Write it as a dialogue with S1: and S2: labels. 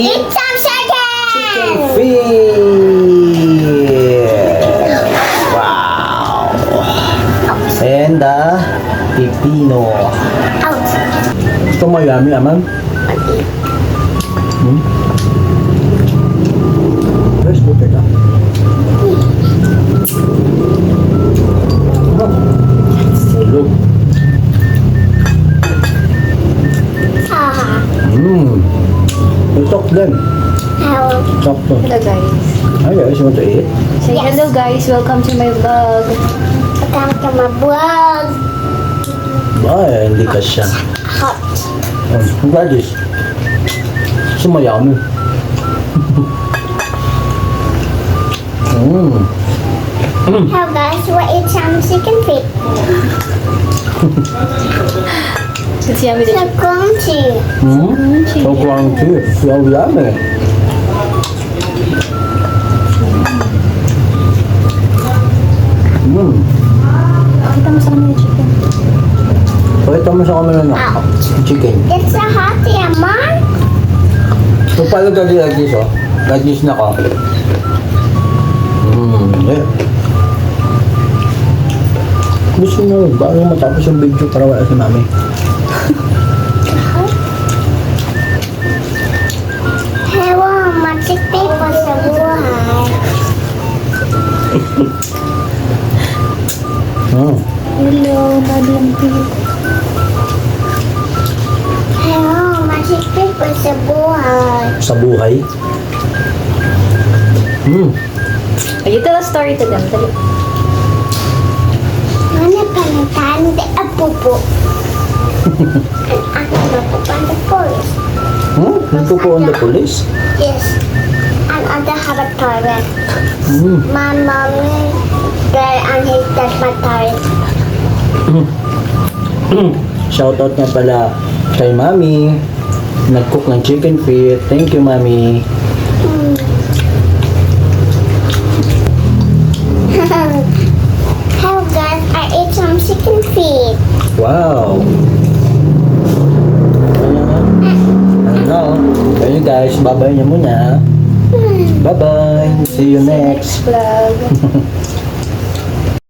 S1: Eat some chicken!
S2: Feet! Wow! And pipino.
S1: Out.
S2: Ito mo yummy, aman? Let's put it up. Look. Talk then.
S1: Hello.
S2: Talk to.
S3: Hello guys.
S2: Hi guys, you want to eat?
S3: Say
S1: Yes.
S3: hello guys, welcome to my vlog.
S1: Welcome to my vlog.
S2: Ay, hindi ka siya.
S1: Hot.
S2: Ang gadis. Sumayami.
S1: Hello guys, we'll eat some chicken feet.
S3: It's yummy
S1: So
S3: din.
S1: crunchy.
S2: So crunchy. So yummy.
S3: Pakita mo sa kanila chicken.
S2: Pakita mo sa camera na. Chicken.
S1: It's a hot man.
S2: So pala gadis oh. Gadis na ka. Yeah. Gusto mo, bago matapos yung video para wala si mami.
S1: Hello, magic paper sa buhay.
S3: Hello, madam people.
S1: Hello, magic paper sa buhay.
S2: Sa buhay.
S3: You tell a story to them. Dali.
S1: Mana palitan de apupo. Ang ako napupan the forest.
S2: Ito po on the police.
S1: Yes. And other have a toilet. My mommy there and he does my toilet.
S2: Shoutout nga pala kay mami. Nag-cook ng chicken feet. Thank you, mami.
S1: Hello guys, I ate some chicken feet.
S2: Wow. Ano? Ayun guys, bye-bye niya muna. Bye-bye. See you next.
S3: Vlog.